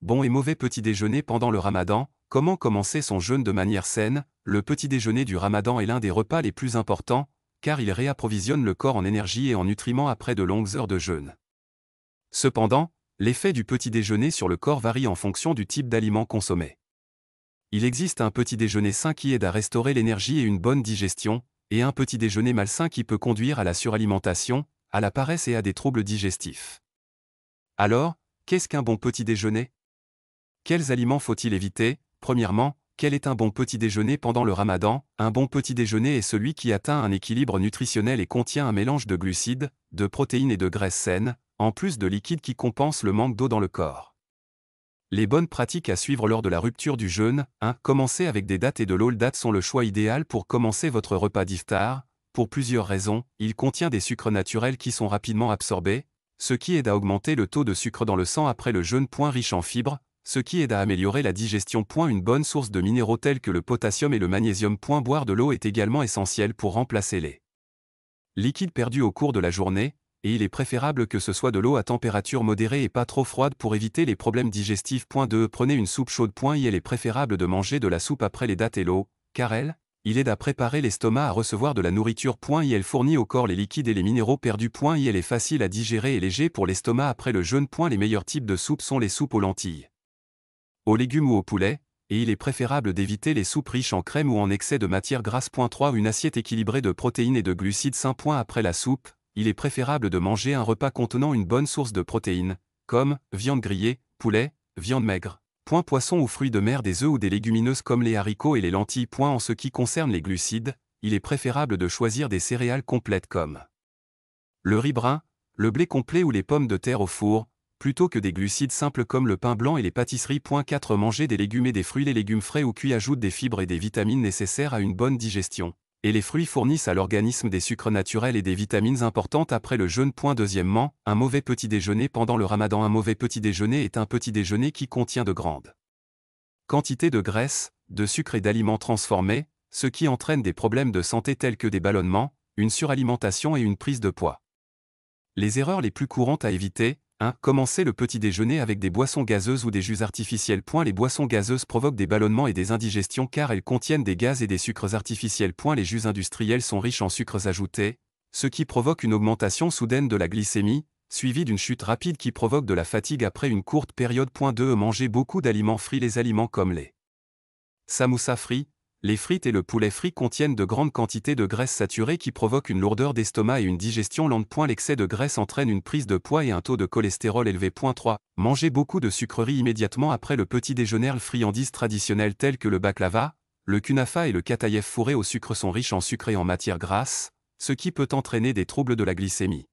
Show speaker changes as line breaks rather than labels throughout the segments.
Bon et mauvais petit déjeuner pendant le ramadan. Comment commencer son jeûne de manière saine? Le petit déjeuner du ramadan est l'un des repas les plus importants, car il réapprovisionne le corps en énergie et en nutriments après de longues heures de jeûne. Cependant, l'effet du petit déjeuner sur le corps varie en fonction du type d'aliment consommé. Il existe un petit déjeuner sain qui aide à restaurer l'énergie et une bonne digestion, et un petit déjeuner malsain qui peut conduire à la suralimentation, à la paresse et à des troubles digestifs. Alors, qu'est-ce qu'un bon petit déjeuner? Quels aliments faut-il éviter? Premièrement, quel est un bon petit déjeuner pendant le ramadan? Un bon petit déjeuner est celui qui atteint un équilibre nutritionnel et contient un mélange de glucides, de protéines et de graisses saines, en plus de liquides qui compensent le manque d'eau dans le corps. Les bonnes pratiques à suivre lors de la rupture du jeûne. 1. Commencer avec des dattes et de l'eau. Les dattes sont le choix idéal pour commencer votre repas d'iftar, pour plusieurs raisons. Il contient des sucres naturels qui sont rapidement absorbés, ce qui aide à augmenter le taux de sucre dans le sang après le jeûne. Riche en fibres, ce qui aide à améliorer la digestion. Une bonne source de minéraux tels que le potassium et le magnésium. Boire de l'eau est également essentiel pour remplacer les liquides perdus au cours de la journée, et il est préférable que ce soit de l'eau à température modérée et pas trop froide pour éviter les problèmes digestifs. 2. Prenez une soupe chaude. Il est préférable de manger de la soupe après les dattes et l'eau, car il aide à préparer l'estomac à recevoir de la nourriture. Elle fournit au corps les liquides et les minéraux perdus. Elle est facile à digérer et léger pour l'estomac après le jeûne. Les meilleurs types de soupes sont les soupes aux lentilles, aux légumes ou au poulet, et il est préférable d'éviter les soupes riches en crème ou en excès de matière grasse. 3. Une assiette équilibrée de protéines et de glucides sains. Après la soupe, il est préférable de manger un repas contenant une bonne source de protéines, comme viande grillée, poulet, viande maigre, poisson ou fruits de mer, des œufs ou des légumineuses comme les haricots et les lentilles. En ce qui concerne les glucides, il est préférable de choisir des céréales complètes comme le riz brun, le blé complet ou les pommes de terre au four, plutôt que des glucides simples comme le pain blanc et les pâtisseries. 4. Manger des légumes et des fruits. Les légumes frais ou cuits ajoutent des fibres et des vitamines nécessaires à une bonne digestion, et les fruits fournissent à l'organisme des sucres naturels et des vitamines importantes après le jeûne. Deuxièmement, un mauvais petit déjeuner pendant le ramadan. Un mauvais petit déjeuner est un petit déjeuner qui contient de grandes quantités de graisse, de sucre et d'aliments transformés, ce qui entraîne des problèmes de santé tels que des ballonnements, une suralimentation et une prise de poids. Les erreurs les plus courantes à éviter. 1. Commencer le petit déjeuner avec des boissons gazeuses ou des jus artificiels. Les boissons gazeuses provoquent des ballonnements et des indigestions car elles contiennent des gaz et des sucres artificiels. Les jus industriels sont riches en sucres ajoutés, ce qui provoque une augmentation soudaine de la glycémie, suivie d'une chute rapide qui provoque de la fatigue après une courte période. 2. Manger beaucoup d'aliments frits. Les aliments comme les samoussas frits, les frites et le poulet frit contiennent de grandes quantités de graisse saturée qui provoquent une lourdeur d'estomac et une digestion lente. L'excès de graisse entraîne une prise de poids et un taux de cholestérol élevé. 3. Manger beaucoup de sucreries immédiatement après le petit déjeuner. Les friandises traditionnelles telles que le baklava, le kunafa et le kataïef fourré au sucre sont riches en sucre et en matière grasse, ce qui peut entraîner des troubles de la glycémie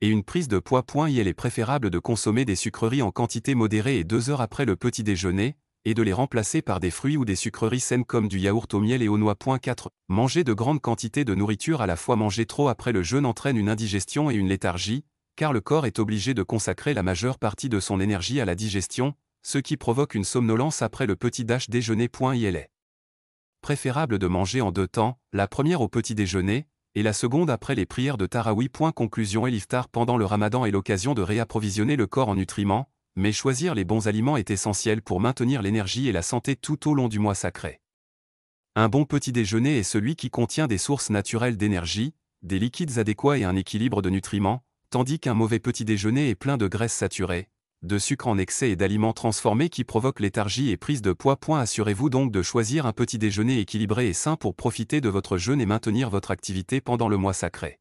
et une prise de poids. Il est préférable de consommer des sucreries en quantité modérée et 2 heures après le petit déjeuner, et de les remplacer par des fruits ou des sucreries saines comme du yaourt au miel et aux noix. 4. Manger de grandes quantités de nourriture à la fois. Manger trop après le jeûne entraîne une indigestion et une léthargie, car le corps est obligé de consacrer la majeure partie de son énergie à la digestion, ce qui provoque une somnolence après le petit déjeuner. Il est préférable de manger en 2 temps, la première au petit déjeuner, et la seconde après les prières de Taraweeh. Conclusion. L'iftar pendant le ramadan est l'occasion de réapprovisionner le corps en nutriments, mais choisir les bons aliments est essentiel pour maintenir l'énergie et la santé tout au long du mois sacré. Un bon petit déjeuner est celui qui contient des sources naturelles d'énergie, des liquides adéquats et un équilibre de nutriments, tandis qu'un mauvais petit déjeuner est plein de graisses saturées, de sucre en excès et d'aliments transformés qui provoquent léthargie et prise de poids. Assurez-vous donc de choisir un petit déjeuner équilibré et sain pour profiter de votre jeûne et maintenir votre activité pendant le mois sacré.